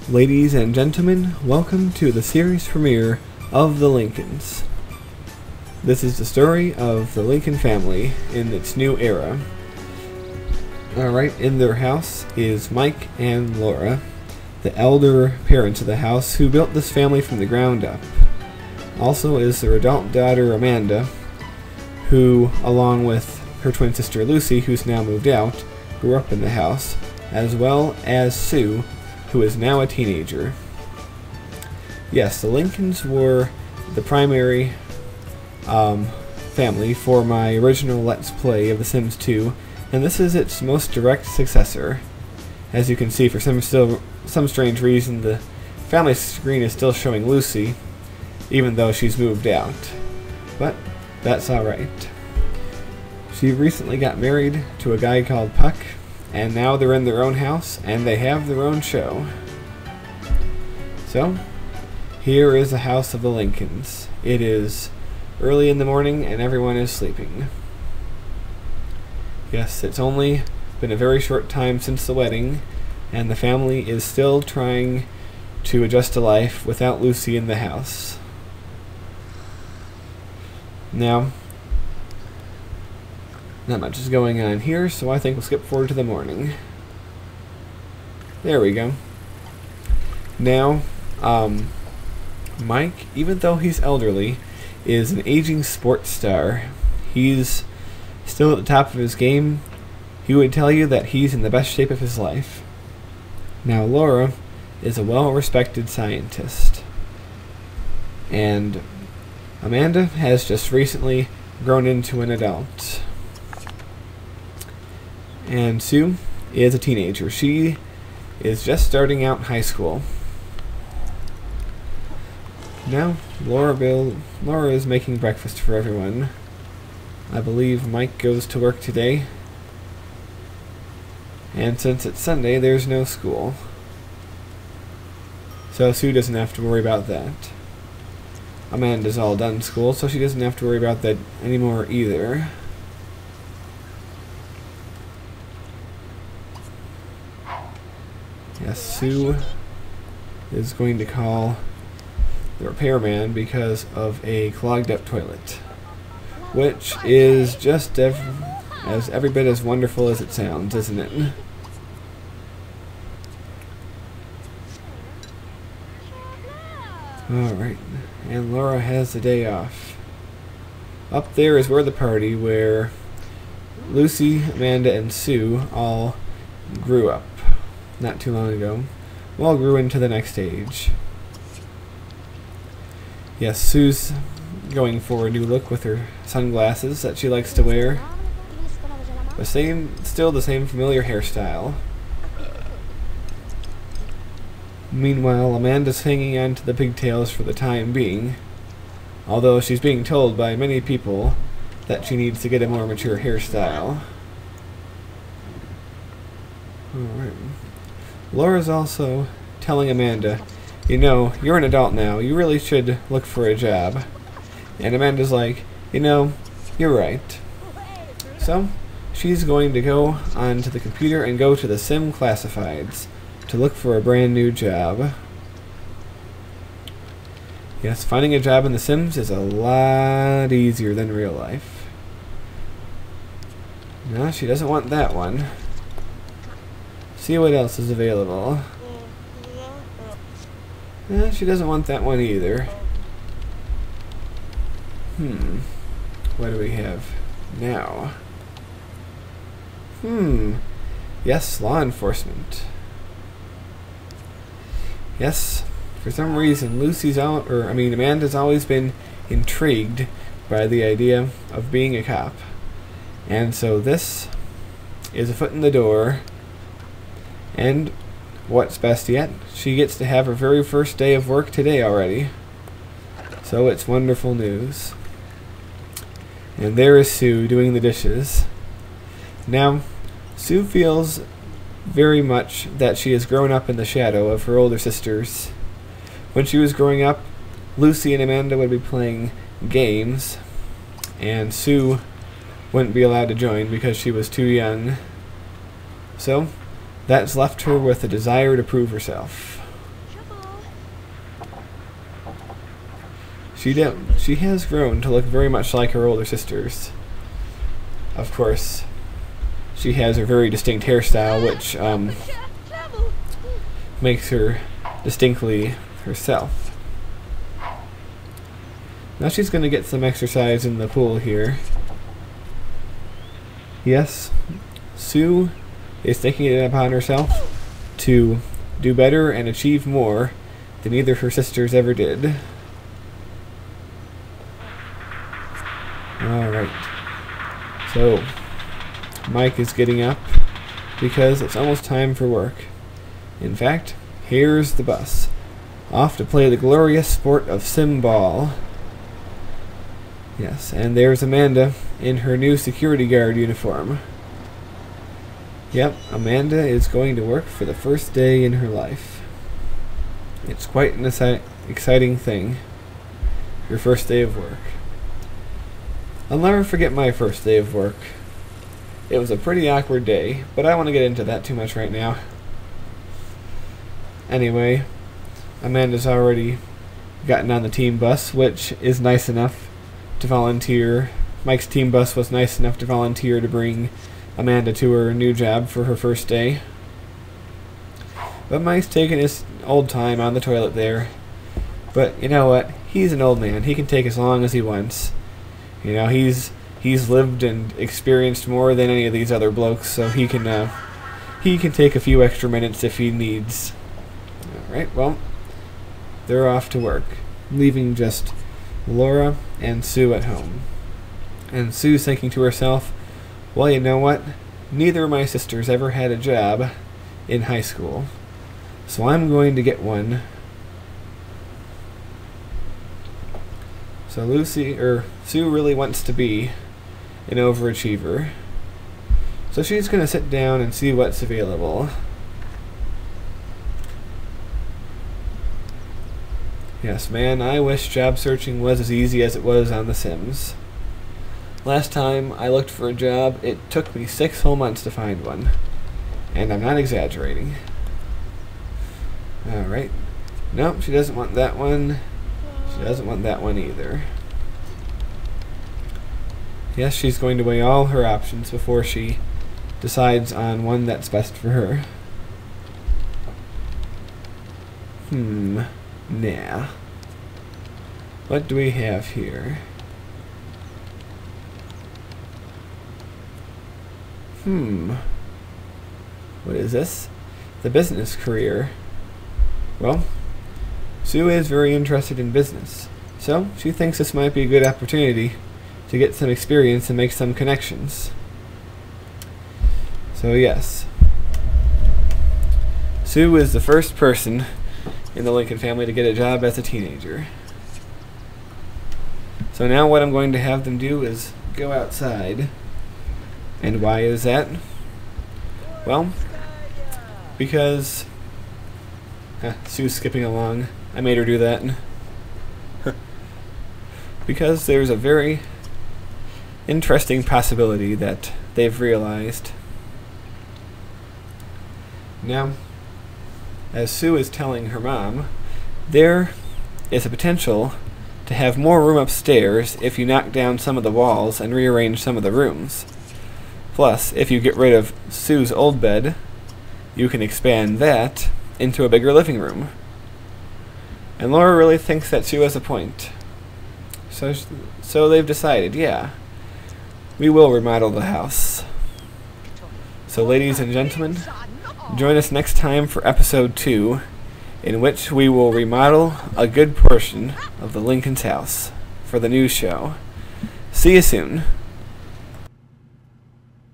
Ladies and gentlemen, welcome to the series premiere of The Lincolns. This is the story of the Lincoln family in its new era. Alright, in their house is Mike and Laura, the elder parents of the house who built this family from the ground up. Also is their adult daughter Amanda, who, along with her twin sister Lucy, who's now moved out, grew up in the house, as well as Sue, who is now a teenager. Yes, the Lincolns were the primary family for my original Let's Play of The Sims 2, and this is its most direct successor. As you can see, for some strange reason, the family screen is still showing Lucy, even though she's moved out. But that's alright. She recently got married to a guy called Puck, and now they're in their own house, and they have their own show. So, here is the house of the Lincolns. It is early in the morning, and everyone is sleeping. Yes, it's only been a very short time since the wedding, and the family is still trying to adjust to life without Lucy in the house. Now, not much is going on here, so I think we'll skip forward to the morning. There we go. Now, Mike, even though he's elderly, is an aging sports star. He's still at the top of his game. He would tell you that he's in the best shape of his life. Now, Laura is a well-respected scientist. And Amanda has just recently grown into an adult. And Sue is a teenager. She is just starting out high school. Now, Laura is making breakfast for everyone. I believe Mike goes to work today. And since it's Sunday, there's no school. So Sue doesn't have to worry about that. Amanda's all done school, so she doesn't have to worry about that anymore either. Yes, Sue is going to call the repairman because of a clogged up toilet, which is just every bit as wonderful as it sounds, isn't it? Alright, and Laura has the day off. Up there is where the party where Lucy, Amanda, and Sue all grew up not too long ago. All grew into the next stage. Yes, Sue's going for a new look with her sunglasses that she likes to wear. Still the same familiar hairstyle. Meanwhile, Amanda's hanging on to the pigtails for the time being, although she's being told by many people that she needs to get a more mature hairstyle. Alright. Laura's also telling Amanda, you know, you're an adult now, you really should look for a job. And Amanda's like, you know, you're right. So, she's going to go onto the computer and go to the Sim Classifieds to look for a brand new job. Yes, finding a job in The Sims is a lot easier than real life. No, she doesn't want that one. See what else is available. She doesn't want that one either. What do we have now? Yes, law enforcement. Yes, for some reason Amanda's always been intrigued by the idea of being a cop. And so this is a foot in the door. And what's best yet, she gets to have her very first day of work today already. So it's wonderful news. And there is Sue doing the dishes. Now, Sue feels very much that she has grown up in the shadow of her older sisters. When she was growing up, Lucy and Amanda would be playing games, and Sue wouldn't be allowed to join because she was too young. So, that's left her with a desire to prove herself. She has grown to look very much like her older sisters. Of course, she has a very distinct hairstyle, which makes her distinctly herself. Now she's going to get some exercise in the pool here. Yes, Sue is taking it upon herself to do better and achieve more than either of her sisters ever did. Alright. So, Mike is getting up because it's almost time for work. In fact, here's the bus, off to play the glorious sport of sim ball. Yes, and there's Amanda in her new security guard uniform. Yep, Amanda is going to work for the first day in her life. It's quite an exciting thing, your first day of work. I'll never forget my first day of work. It was a pretty awkward day, but I don't want to get into that too much right now. Anyway, Amanda's already gotten on the team bus, which is nice enough to volunteer. Mike's team bus was nice enough to volunteer to bring Amanda to her new job for her first day. But Mike's taking his old time on the toilet there. But you know what? He's an old man. He can take as long as he wants. You know, he's lived and experienced more than any of these other blokes, so he can take a few extra minutes if he needs. Alright, well, they're off to work, leaving just Laura and Sue at home. And Sue's thinking to herself, well, you know what? Neither of my sisters ever had a job in high school, so I'm going to get one. So Sue really wants to be an overachiever. So she's going to sit down and see what's available. Yes, man, I wish job searching was as easy as it was on The Sims. Last time I looked for a job, it took me 6 whole months to find one. And I'm not exaggerating. Alright. Nope, she doesn't want that one. She doesn't want that one either. Yes, she's going to weigh all her options before she decides on one that's best for her. Nah. What do we have here? What is this? The business career. Well, Sue is very interested in business, so she thinks this might be a good opportunity to get some experience and make some connections. So yes, Sue is the first person in the Lincoln family to get a job as a teenager. So now what I'm going to have them do is go outside. And why is that? Well, because Sue's skipping along. I made her do that. Because there's a very interesting possibility that they've realized. Now, as Sue is telling her mom, there is a potential to have more room upstairs if you knock down some of the walls and rearrange some of the rooms. Plus, if you get rid of Sue's old bed, you can expand that into a bigger living room. And Laura really thinks that Sue has a point. So they've decided, yeah, we will remodel the house. So ladies and gentlemen, join us next time for episode 2, in which we will remodel a good portion of the Lincoln's house for the new show. See you soon.